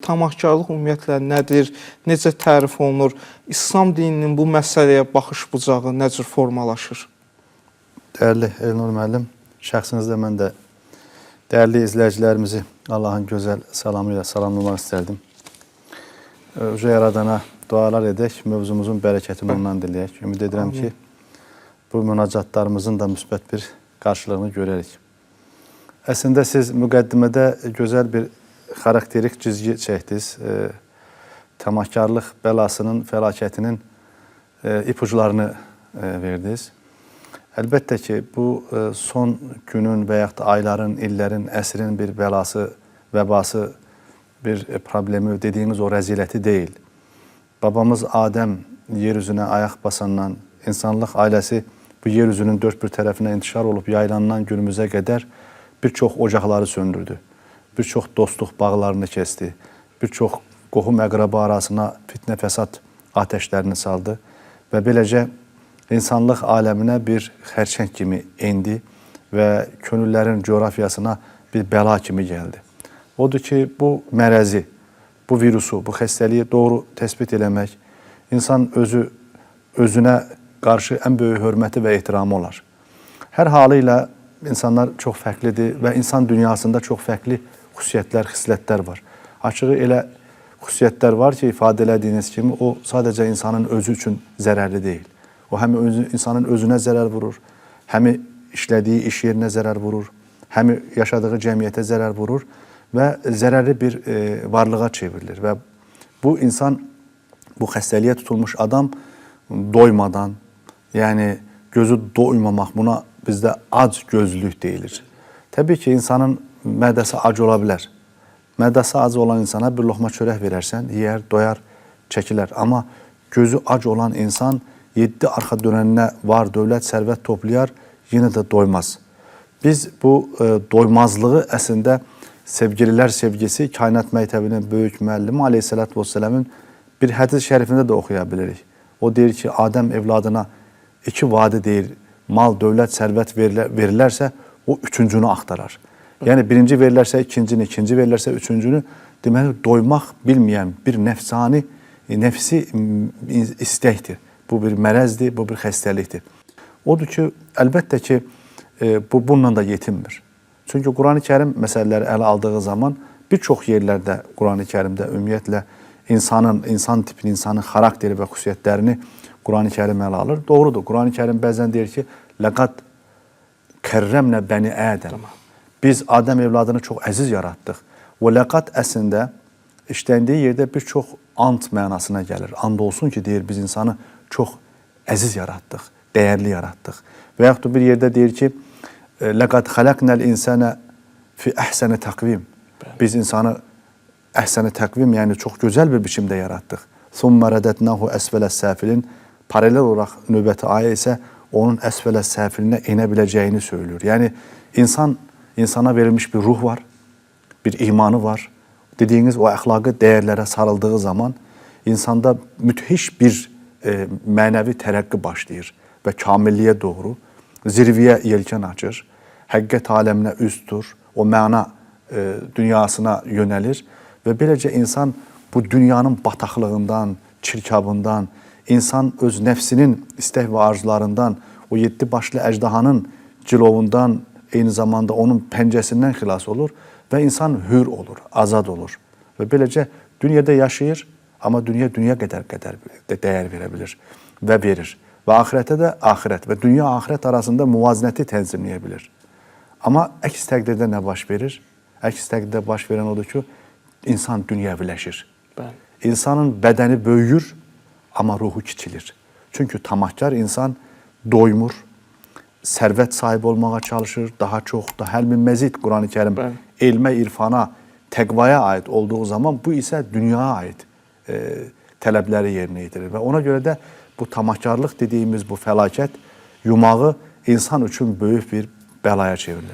tamahkarlıq ümumiyyətlə nədir, necə tərif olunur? İslam dininin bu məsələyə baxış bucağı nə cür formalaşır? Dəyərli Elnur müəllim, şəxsinizdə mən də dəyərli izləyicilərimizi Allahın gözəl salamı ilə salamlamaq istərdim. Uca Yaradana dualar edək, mövzumuzun bərəkətini ondan diləyək. Ümid edirəm ki, bu münacatlarımızın da müsbət bir qarşılığını görərik. Əslində siz müqəddimədə gözəl bir xarakterik cizgi çəkdiniz. Tamahkarlıq bəlasının, fəlakətinin ipuclarını verdiniz. Əlbəttə ki, bu son günün və yaxud da ayların, illərin, əsrin bir bəlası, vəbası, bir problemi, dediyimiz o rəziləti deyil. Babamız Adəm yeryüzünə ayaq basandan, insanlıq ailəsi bu yeryüzünün dörd bir tərəfinə intişar olub yayılandan günümüzə qədər bir çox ocaqları söndürdü. Bir çox dostluq bağlarını kəsdi. Bir çox qohum əqraba arasına fitnə fəsad atəşlərini saldı və beləcə insanlıq aləminə bir xərçəng kimi endi və könüllərin coğrafiyasına bir bəla kimi gəldi. Odur ki, bu mərəzi, bu virusu, bu xəstəliyi doğru təsbit eləmək, insan özünə qarşı ən böyük hörməti və ehtiramı olar. Hər halı ilə insanlar çox fərqlidir və insan dünyasında çox fərqli xüsusiyyətlər, xislətlər var. Açığı elə xüsusiyyətlər var ki, ifadə elədiyiniz kimi, o sadəcə insanın özü üçün zərərli deyil. O həm insanın özünə zərər vurur, həm işlədiyi iş yerinə zərər vurur, həm yaşadığı cəmiyyətə zərər vurur və zərərli bir varlığa çevrilir. Və bu insan, bu xəstəliyə tutulmuş adam doymadan, yəni gözü doymamaq, buna bizdə ac gözlülük deyilir. Təbii ki, insanın mədəsi ac ola bilər. Mədəsi ac olan insana bir loğma çörək verərsən, yeyər, doyar, çəkilər. Amma gözü ac olan insan 7 arxa dönəninə var, dövlət, sərvət toplayar, yenə də doymaz. Biz bu doymazlığı əslində sevgililər sevgisi, kainat məktəbinin böyük müəllimi Aleyhisselatü Vesselam'ın bir hədis şərifində də oxuya bilirik. O deyir ki, Adəm evladına 2 vadi deyir, mal, dövlət, sərvət verilərsə, o üçüncünü axtarar. Yəni, birinci verilərsə ikincini, ikinci verilərsə üçüncünü, deməli, doymaq bilməyən bir nəfsani, nəfsi istəkdir. Bu bir mərəzdir, bu bir xəstəlikdir. Odur ki, əlbəttə ki, bu bununla da yetinmir. Çünki Quran-ı Kərim məsələləri ələ aldığı zaman bir çox yerlərdə Quran-ı Kərimdə ümumiyyətlə insan tipini, insanın xarakteri və xüsusiyyətlərini Quran-ı Kərim ələ alır. Doğrudur, Quran-ı Kərim bəzən deyir ki, لَقَدْ kərrəmnə bəni Ədəm. Biz Adəm evladını çox əziz yaratdıq. Və ləqad əslində işləndiyi yerdə bir çox ant mənasına gəlir. And olsun ki, deyir, biz insanı çox əziz yaratdıq, dəyərli yaratdıq. Və yaxud da bir yerdə deyir ki, لَقَدْ خَلَقْنَا الْاِنْسَانَ فِي أَحْسَنِ təqvim. Biz insanı əhsəni təqvim, yəni çox gözəl bir biçimdə yaratdıq. ثُمَّ رَدَدْنَاهُ أَسْفَلَ السَّافِلِينَ. Paralel olaraq növbəti ayə isə onun əsfələ səfilinə enə biləcəyini söylüyor. Yəni, insana verilmiş bir ruh var, bir imanı var. Dediyiniz o əxlaqi dəyərlərə sarıldığı zaman insanda müthiş bir mənəvi tərəqqi başlayır və kamilliyə doğru zirviyə yelkən açır, həqiqət aləminə üz tutur, o məna dünyasına yönəlir və beləcə insan bu dünyanın bataqlığından, çirkabından, insan öz nəfsinin istək və arzularından, o 7 başlı əjdahanın cilovundan, eyni zamanda onun pəncəsindən xilas olur və insan hür olur, azad olur. Və beləcə dünyada yaşayır, amma dünya qədər dəyər verə bilir və verir. Və axirətə də axirət və dünya axirət arasında muvazinəti tənzimləyə bilir. Amma əks təqdirdə nə baş verir? Əks təqdirdə baş verən odur ki, insan dünyəviləşir. İnsanın bədəni böyüyür, amma ruhu kiçilir. Çünki tamahkar insan doymur, sərvət sahibi olmağa çalışır, daha çox da həlmin məzid Quran-ı Kərim elmə, irfana, təqvaya aid olduğu zaman bu isə dünyaya aid tələbləri yerinə yetirir. Və ona görə də bu tamahkarlıq dediyimiz bu fəlakət yumağı insan üçün böyük bir bəlaya çevrilir.